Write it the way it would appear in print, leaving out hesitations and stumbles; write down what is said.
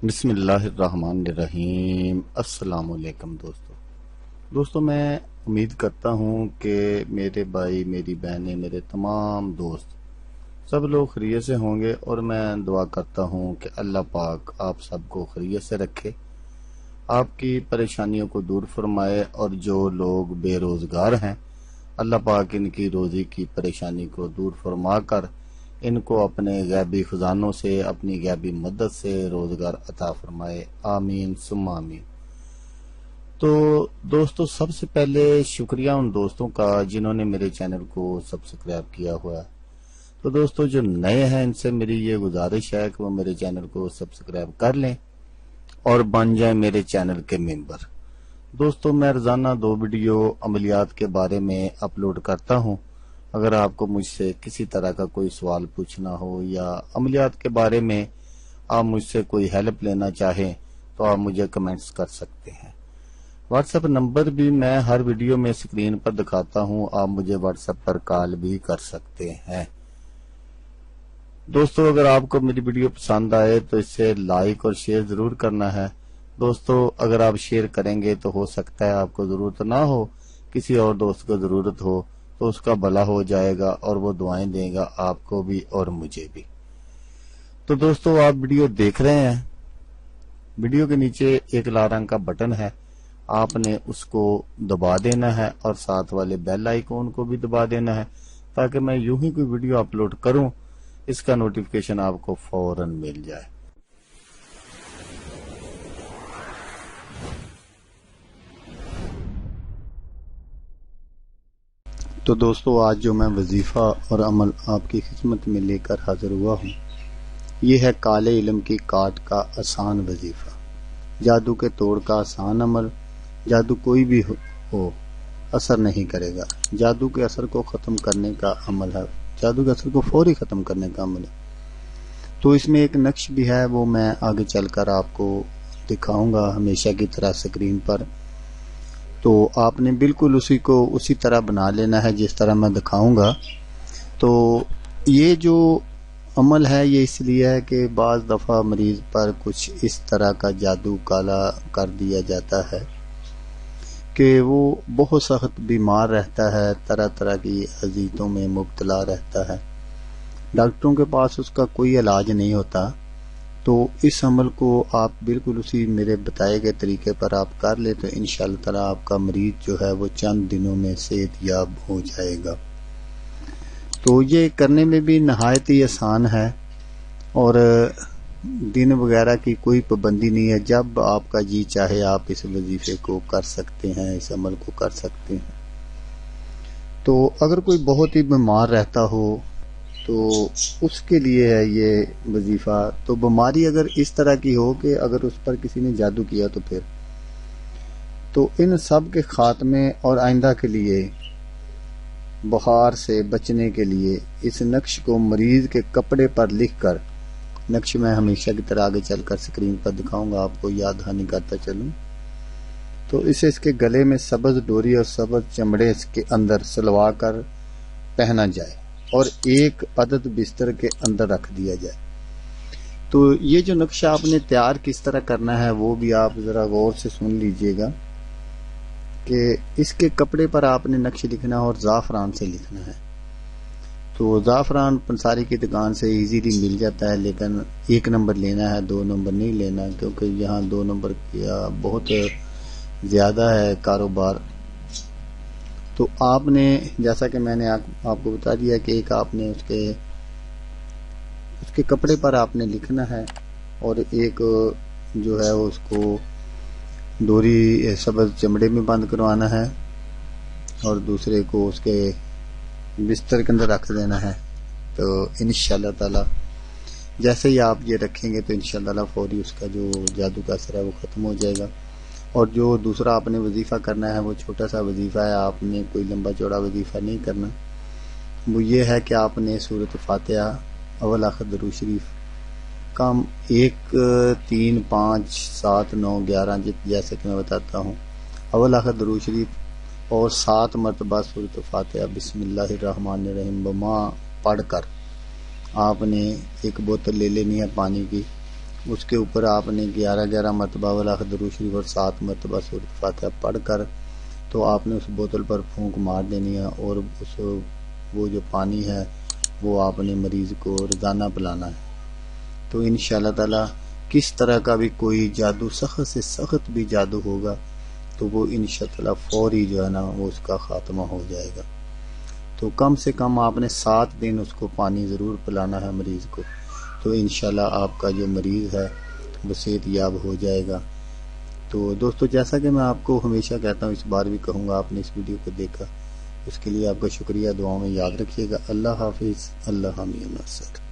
بسم اللہ الرحمن الرحیم۔ السلام علیکم دوستو میں امید کرتا ہوں کہ میرے بھائی، میری بہنیں، میرے تمام دوست سب لوگ خیریت سے ہوں گے، اور میں دعا کرتا ہوں کہ اللہ پاک آپ سب کو خیریت سے رکھے، آپ کی پریشانیوں کو دور فرمائے، اور جو لوگ بے روزگار ہیں اللہ پاک ان کی روزی کی پریشانی کو دور فرما کر ان کو اپنے غیبی خزانوں سے، اپنی غیبی مدد سے روزگار عطا فرمائے، آمین ثم آمین۔ تو دوستو، سب سے پہلے شکریہ ان دوستوں کا جنہوں نے میرے چینل کو سبسکرائب کیا ہوا ہے۔ تو دوستو جو نئے ہیں ان سے میری یہ گزارش ہے کہ وہ میرے چینل کو سبسکرائب کر لیں اور بن جائیں میرے چینل کے ممبر۔ دوستو میں روزانہ 2 ویڈیو عملیات کے بارے میں اپلوڈ کرتا ہوں۔ اگر آپ کو مجھ سے کسی طرح کا کوئی سوال پوچھنا ہو یا عملیات کے بارے میں آپ مجھ سے کوئی ہیلپ لینا چاہیں تو آپ مجھے کمنٹس کر سکتے ہیں۔ واٹس ایپ نمبر بھی میں ہر ویڈیو میں اسکرین پر دکھاتا ہوں، آپ مجھے واٹس ایپ پر کال بھی کر سکتے ہیں۔ دوستو اگر آپ کو میری ویڈیو پسند آئے تو اسے لائک اور شیئر ضرور کرنا ہے۔ دوستو اگر آپ شیئر کریں گے تو ہو سکتا ہے آپ کو ضرورت نہ ہو، کسی اور دوست کو ضرورت ہو تو اس کا بھلا ہو جائے گا اور وہ دعائیں دے گا آپ کو بھی اور مجھے بھی۔ تو دوستو آپ ویڈیو دیکھ رہے ہیں، ویڈیو کے نیچے ایک لال رنگ کا بٹن ہے، آپ نے اس کو دبا دینا ہے اور ساتھ والے بیل آئیکن کو بھی دبا دینا ہے تاکہ میں یوں ہی کوئی ویڈیو اپلوڈ کروں اس کا نوٹیفیکیشن آپ کو فوراً مل جائے۔ تو دوستو آج جو میں وظیفہ اور عمل آپ کی خدمت میں لے کر حاضر ہوا ہوں، یہ ہے کالے علم کی کاٹ کا آسان وظیفہ، جادو کے توڑ کا آسان عمل۔ جادو کوئی بھی ہو اثر نہیں کرے گا، جادو کے اثر کو ختم کرنے کا عمل ہے، جادو کے اثر کو فوری ختم کرنے کا عمل ہے۔ تو اس میں ایک نقش بھی ہے، وہ میں آگے چل کر آپ کو دکھاؤں گا ہمیشہ کی طرح اسکرین پر۔ تو آپ نے بالکل اسی طرح بنا لینا ہے جس طرح میں دکھاؤں گا۔ تو یہ جو عمل ہے یہ اس لیے ہے کہ بعض دفعہ مریض پر کچھ اس طرح کا جادو کالا کر دیا جاتا ہے کہ وہ بہت سخت بیمار رہتا ہے، طرح طرح کی اذیتوں میں مبتلا رہتا ہے، ڈاکٹروں کے پاس اس کا کوئی علاج نہیں ہوتا۔ تو اس عمل کو آپ بالکل اسی میرے بتائے گئے طریقے پر آپ کر لیں تو انشاءاللہ تعالی آپ کا مریض جو ہے وہ چند دنوں میں صحت یاب ہو جائے گا۔ تو یہ کرنے میں بھی نہایت ہی آسان ہے، اور دن وغیرہ کی کوئی پابندی نہیں ہے، جب آپ کا جی چاہے آپ اس وظیفے کو کر سکتے ہیں، اس عمل کو کر سکتے ہیں۔ تو اگر کوئی بہت ہی بیمار رہتا ہو تو اس کے لیے ہے یہ وظیفہ۔ تو بیماری اگر اس طرح کی ہو کہ اگر اس پر کسی نے جادو کیا تو پھر تو ان سب کے خاتمے اور آئندہ کے لیے، بخار سے بچنے کے لیے اس نقش کو مریض کے کپڑے پر لکھ کر، نقش میں ہمیشہ کی طرح آگے چل کر سکرین پر دکھاؤں گا، آپ کو یاد دہانی کرتا چلوں۔ تو اسے اس کے گلے میں سبز ڈوری اور سبز چمڑے اس کے اندر سلوا کر پہنا جائے اور ایک عدد بستر کے اندر رکھ دیا جائے۔ تو یہ جو نقشہ آپ نے تیار کس طرح کرنا ہے وہ بھی آپ ذرا غور سے سن لیجئے گا کہ اس کے کپڑے پر آپ نے نقش لکھنا ہے اور زعفران سے لکھنا ہے۔ تو زعفران پنساری کی دکان سے ایزیلی مل جاتا ہے، لیکن 1 نمبر لینا ہے، 2 نمبر نہیں لینا، کیونکہ یہاں 2 نمبر کا بہت زیادہ ہے کاروبار۔ تو آپ نے جیسا کہ میں نے آپ کو بتا دیا کہ ایک آپ نے اس کے کپڑے پر آپ نے لکھنا ہے، اور ایک جو ہے اس کو ڈوری سبز چمڑے میں بند کروانا ہے اور دوسرے کو اس کے بستر کے اندر رکھ دینا ہے۔ تو انشاءاللہ تعالی جیسے ہی آپ یہ رکھیں گے تو انشاءاللہ تعالی فوری اس کا جو جادو کا اثر ہے وہ ختم ہو جائے گا۔ اور جو دوسرا آپ نے وظیفہ کرنا ہے وہ چھوٹا سا وظیفہ ہے، آپ نے کوئی لمبا چوڑا وظیفہ نہیں کرنا۔ وہ یہ ہے کہ آپ نے سورۃ فاتحہ، اول آخر درود شریف، کام 1 3 5 7 9 11 جیسے کہ میں بتاتا ہوں، اول آخر درود شریف اور 7 مرتبہ سورۃ فاتحہ بسم اللہ الرحمن الرحیم بما پڑھ کر آپ نے ایک بوتل لے لینی ہے پانی کی، اس کے اوپر آپ نے 11 مرتبہ ولاخ درود شریف اور 7 مرتبہ سورۃ فاتحہ پڑھ کر تو آپ نے اس بوتل پر پھونک مار دینی ہے، اور وہ جو پانی ہے وہ آپ نے مریض کو روزانہ پلانا ہے۔ تو انشاءاللہ تعالی کس طرح کا بھی کوئی جادو، سخت سے سخت بھی جادو ہوگا تو وہ انشاءاللہ فوری جو ہے نا وہ اس کا خاتمہ ہو جائے گا۔ تو کم سے کم آپ نے 7 دن اس کو پانی ضرور پلانا ہے مریض کو، تو انشاءاللہ آپ کا جو مریض ہے وہ صحت یاب ہو جائے گا۔ تو دوستو، جیسا کہ میں آپ کو ہمیشہ کہتا ہوں، اس بار بھی کہوں گا، آپ نے اس ویڈیو کو دیکھا اس کے لیے آپ کا شکریہ، دعاؤں میں یاد رکھیے گا۔ اللہ حافظ، اللہ حامی و ناصر۔